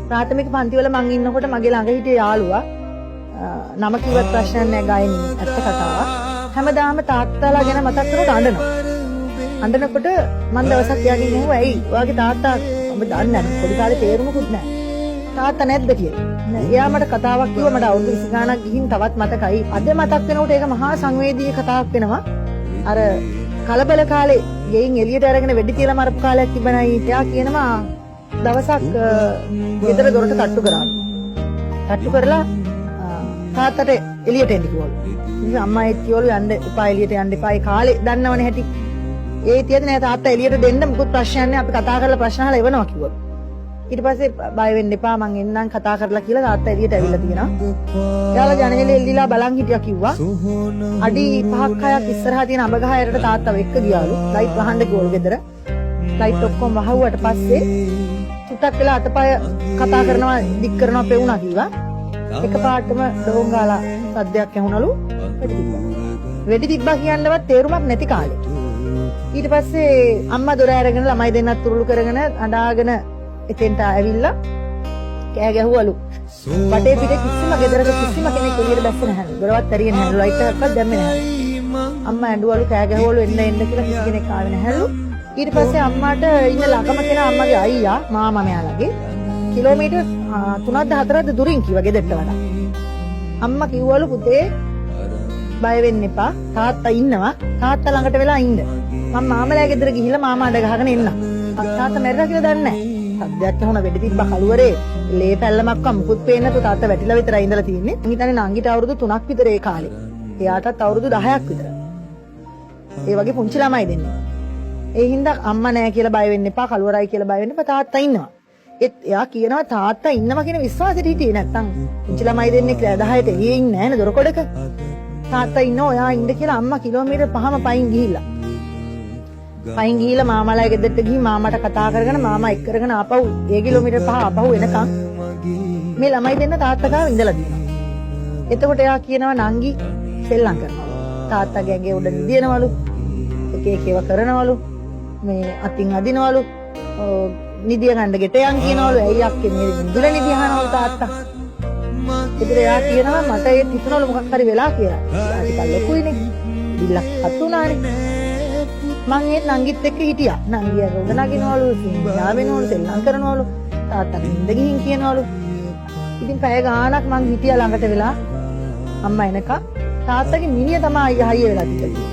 ප්‍රාථමික පන්තිවල මං ඉන්නකොට මගේ ළඟ හිටිය යාළුවා නම කිව්වත් ප්‍රශ්නයක් නැහැ ගායනී ඇත්ත කතාවක්. හැමදාම තාත්තාලා ගැන මතක් කරනකොට අඬනවා. අඬනකොට මං දවසක් එයාගෙන් ඇහුවා ඇයි ඔයාගේ තාත්තා ඔබ දන්නේ නැහැ පොඩි කාලේ තේරුමකුත් නැහැ. තාත්තා නැද්ද කියලා. එයා මට කතාවක් කිව්වා මට අවුරුදු 20 ගාණක් ගිහින් තවත් මතකයි. අද මතක් වෙනකොට ඒක මහා සංවේදී කතාවක් වෙනවා. අර කලබල කාලේ ගෙයින් එළියට අරගෙන වෙඩි තියලා මරපු කාලයක් තිබුණයි. එයා කියනවා දවසක් ගෙදර දොරට තට්ටු කරා. තට්ටු කරලා තාත්තට එළියට එන්න කිව්වලු. ඉතින් අම්මා එක්කියවලු යන්න එපා එළියට යන්න එපා. ඒ කාලේ දන්නවනේ හැටි. ඒ තියද නෑ තාත්තා එළියට දෙන්න මුකුත් ප්‍රශ්නයක් නෑ අපි කතා කරලා ප්‍රශ්න අහලා එවනවා කිව්වලු. ඊට පස්සේ බය වෙන්න එපා මං එන්නම් කතා කරලා කියලා තාත්තා එළියට ඇවිල්ලා තියෙනවා. එයාලා ජනේලෙ එල්ලීලා බලන් හිටියා කිව්වා. අඩි 5ක් 6ක් ඉස්සරහා තියෙන අඹ ගහ ඇරට තාත්තව එක්ක ගියාලු. ලයිට් වහන්න කිව්වලු ගෙදර. ලයිට් ඔක්කොම වහුවට පස්සේ චුට්ටක් වෙලා අතපය කතා කරනවා දික් කරනවා පෙවුනා කිව්වා. එකපාරටම ඩෝන් ගාලා සද්දයක් ඇහුණලු. වෙඩි තිබ්බා කියන්නවත් තේරුමක් නැති කාලේ. ඊට පස්සේ අම්මා දොර ඇරගෙන ළමයි දෙන්නත් තුරුළු කරගෙන අඬාගෙන එතෙන්ට ඇවිල්ලා කෑ ගැහුවලු. වටේ පිටේ කිසිම ගෙදරක කිසිම කෙනෙක් එළියට බැස්සේ නැහැ. දොරවත් ඇරියේ නැහැ. ලයිට් එකක්වත් දැම්මේ නැහැ. අම්මා ඇඬුවලු කෑ ගැහුවලු එන්න කියලා කිසි කෙනෙක් ආවේ නැහැලු. ඊට පස්සේ අම්මාට ඉන්න ළඟම කෙනා අම්මගේ අයියා මාමා මෙයාලගේ කිලෝමීටර් 3ක්ද 4ක්ද දුරින් කිව්වා ගෙදරට වඩා. අම්මා කිව්වලු පුතේ බය වෙන්න එපා. තාත්තා ඉන්නවා. තාත්තා ළඟට වෙලා ඉන්න. මම මාමලා ගෙදර ගිහිල්ලා මාමා අඬ ගහගෙන එන්නම්. තාත්තා මැරලා කියලා දන්නේ නැහැ. සද්දයක් ඇහුණා වෙඩි තිබ්බ කලුවරේ ලේ පැල්ලමක්ව මුකුත් පේන්නේ නැතු තාත්තා වැටිලා විතරයි ඉඳලා තියෙන්නේ. මං හිතන්නේ නංගිට අවුරුදු 3ක් විතර ඒ කාලේ. එයාටත් අවුරුදු 10ක් විතර. ඒ වගේ පුංචි ළමයි දෙන්නේ. ඒ හින්දා අම්මා නැහැ කියලා බය වෙන්න එපා කලුවරයි කියලා බය වෙන්න එපා තාත්තා ඉන්නවා. එයා කියනවා තාත්තා ඉන්නවා කියන විශ්වාසෙට හිටියේ නැත්තම් පුංචි ළමයි දෙන්නේ 10ට එළියේ ඉන්නේ නැහැ නේ දොරකොඩක. තාත්තා ඉන්නවා ඔයා ඉන්න කියලා අම්මා කිලෝමීටර් 5ම පයින් ගිහිල්ලා. පයින් ගිහිල්ලා මාමාලා ගෙදරට ගිහින් මාමාට කතා කරගෙන මාමා එක් කරගෙන ආපහු ඒ කිලෝමීටර් 5 ආපහු එනකන් මේ ළමයි දෙන්න තාත්තා ගාව ඉඳලා දිනවා. එතකොට එයා කියනවා නංගි සෙල්ලම් කරනවා. තාත්තා ගෑගේ උඩ නිදිනවලු. එක එක ඒවා කරනවලු. මේ අතින් අදිනවලු. නිදිය ගන්න ගෙට යන් කියනවලු. ඇයි අක්කේ මේ නිදුල නිදිය අහනවලු තාත්තා. ඒතර එයා කියනවා මට ඒ හිතනවලු මොකක් හරි වෙලා කියලා. ටිකක් ලොකුයිනේ. බිල්ලක් හතුනානේ. මං ඒ නංගිත් එක්ක හිටියා. නංගිය රොඩ නගිනවලු, සින්දා වෙනවලු, සෙල්ලම් කරනවලු. තාත්තා නින්ද ගිහින් කියනවලු. ඉතින් පැය ගාණක් මං හිටියා ළඟට වෙලා අම්මා එනකම්. තාත්තගේ මිනිය තමයි හයිය වෙලා තිබුණේ.